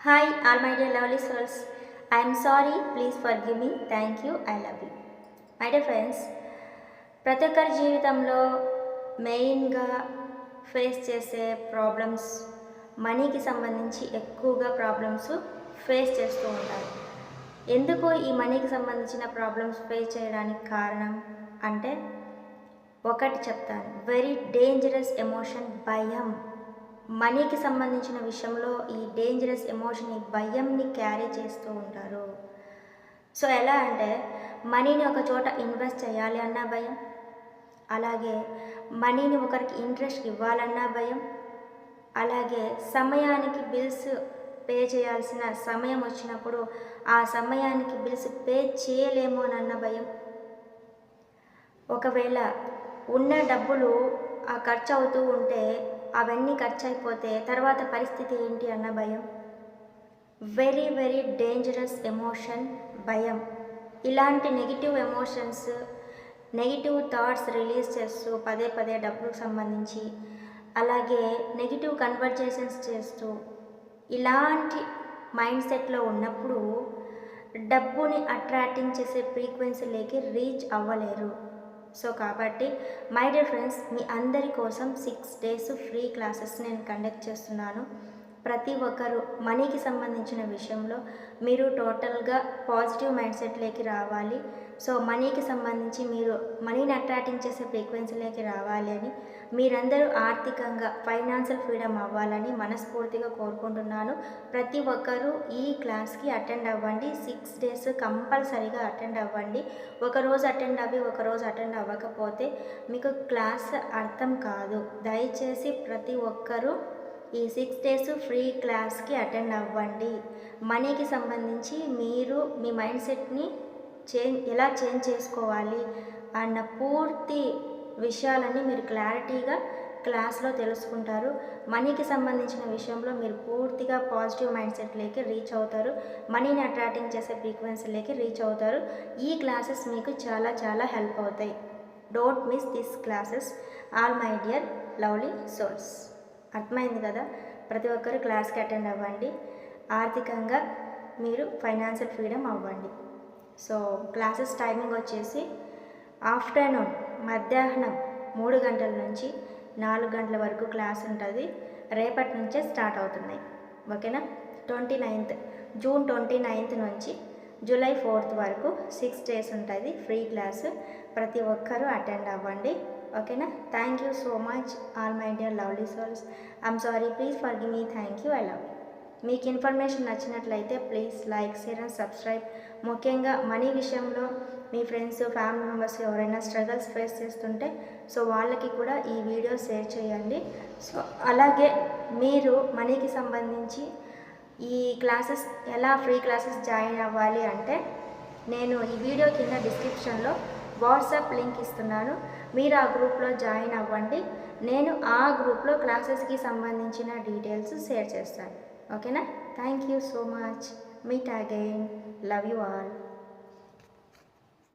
Hi, all my dear lovely souls. I am sorry, please forgive me. Thank you, I love you. My dear friends, ప్రతి ఒక్కరి జీవితంలో మెయిన్గా face చేసే problems మనీకి సంబంధించి ఎక్కువగా ప్రాబ్లమ్స్ ఫేస్ చేస్తూ ఉంటారు. ఎందుకు ఈ మనీకి సంబంధించిన ప్రాబ్లమ్స్ ఫేస్ చేయడానికి కారణం అంటే ఒకటి చెప్తాను, వెరీ డేంజరస్ ఎమోషన్ భయం. మనీకి సంబంధించిన విషయంలో ఈ డేంజరస్ ఎమోషన్, ఈ భయంని క్యారీ చేస్తూ ఉంటారు. సో ఎలా అంటే మనీని ఒక చోట ఇన్వెస్ట్ చేయాలి అన్నా భయం, అలాగే మనీని ఒకరికి ఇంట్రెస్ట్ ఇవ్వాలన్నా భయం, అలాగే సమయానికి బిల్స్ పే చేయాల్సిన సమయం వచ్చినప్పుడు ఆ సమయానికి బిల్స్ పే చేయలేమోనన్న భయం, ఒకవేళ ఉన్న డబ్బులు ఆ ఖర్చు అవుతూ ఉంటే అవన్నీ ఖర్చు అయిపోతే తర్వాత పరిస్థితి ఏంటి అన్న భయం. వెరీ వెరీ డేంజరస్ ఎమోషన్ భయం. ఇలాంటి negative emotions, negative thoughts release చేస్తూ పదే పదే డబ్బులకు సంబంధించి, అలాగే నెగిటివ్ కన్వర్జేషన్స్ చేస్తూ ఇలాంటి మైండ్ సెట్లో ఉన్నప్పుడు డబ్బుని అట్రాక్టింగ్ చేసే ఫ్రీక్వెన్సీలోకి రీచ్ అవ్వలేరు. సో కాబట్టి మై డియర్ ఫ్రెండ్స్, మీ అందరి కోసం 6 days ఫ్రీ క్లాసెస్ నేను కండక్ట్ చేస్తున్నాను. ప్రతి ఒక్కరూ మనీకి సంబంధించిన విషయంలో మీరు టోటల్గా పాజిటివ్ మైండ్ సెట్లోకి రావాలి. సో మనీకి సంబంధించి మీరు మనీని అట్రాక్టింగ్ చేసే ఫ్రీక్వెన్సీలోకి రావాలి అని, మీరందరూ ఆర్థికంగా ఫైనాన్షియల్ ఫ్రీడమ్ అవ్వాలని మనస్ఫూర్తిగా కోరుకుంటున్నాను. ప్రతి ఒక్కరూ ఈ క్లాస్కి అటెండ్ అవ్వండి. 6 days కంపల్సరీగా అటెండ్ అవ్వండి. ఒకరోజు అటెండ్ అవ్వి ఒకరోజు అటెండ్ అవ్వకపోతే మీకు క్లాస్ అర్థం కాదు. దయచేసి ప్రతి ఒక్కరూ ఈ 6 days ఫ్రీ క్లాస్కి అటెండ్ అవ్వండి. మనీకి సంబంధించి మీరు మీ మైండ్ సెట్ని ఎలా చేంజ్ చేసుకోవాలి అన్న పూర్తి విషయాలన్నీ మీరు క్లారిటీగా క్లాస్లో తెలుసుకుంటారు. మనీకి సంబంధించిన విషయంలో మీరు పూర్తిగా పాజిటివ్ మైండ్ సెట్లోకి రీచ్ అవుతారు. మనీని అట్రాక్టింగ్ చేసే ఫ్రీక్వెన్సీలోకి రీచ్ అవుతారు. ఈ క్లాసెస్ మీకు చాలా చాలా హెల్ప్ అవుతాయి. Don't miss this classes, all my dear lovely souls. అర్థమైంది కదా? ప్రతి ఒక్కరు క్లాస్కి అటెండ్ అవ్వండి. ఆర్థికంగా మీరు ఫైనాన్షియల్ ఫ్రీడమ్ అవ్వండి. సో క్లాసెస్ టైమింగ్ వచ్చేసి ఆఫ్టర్నూన్ మధ్యాహ్నం 3 గంటల నుంచి 4 గంటల వరకు క్లాస్ ఉంటుంది. రేపటి నుంచే స్టార్ట్ అవుతున్నాయి. ఓకేనా? జూన్ 29 నుంచి జూలై 4 వరకు 6 days ఉంటుంది ఫ్రీ క్లాస్. ప్రతి ఒక్కరూ అటెండ్ అవ్వండి. ఓకేనా? Thank you so much all my dear lovely souls. I'm sorry, please forgive me. Thank you, I love you. మీకు ఇన్ఫర్మేషన్ నచ్చినట్లయితే please like, share and subscribe. ముఖ్యంగా మనీ విషయంలో మీ ఫ్రెండ్స్, ఫ్యామిలీ మెంబర్స్ ఎవరైనా struggles face చేస్తుంటే so వాళ్ళకి కూడా ఈ video share చేయండి. సో అలాగే మీరు మనీకి సంబంధించి ఈ క్లాసెస్ ఎలా ఫ్రీ క్లాసెస్ జాయిన్ అవ్వాలి అంటే నేను ఈ వీడియో కింద డిస్క్రిప్షన్లో వాట్సాప్ లింక్ ఇస్తున్నాను. మీరు ఆ గ్రూప్లో జాయిన్ అవ్వండి. నేను ఆ గ్రూప్లో క్లాసెస్కి సంబంధించిన డీటెయిల్స్ షేర్ చేస్తాను. ఓకేనా? Thank you so much. Meet again. Love you all.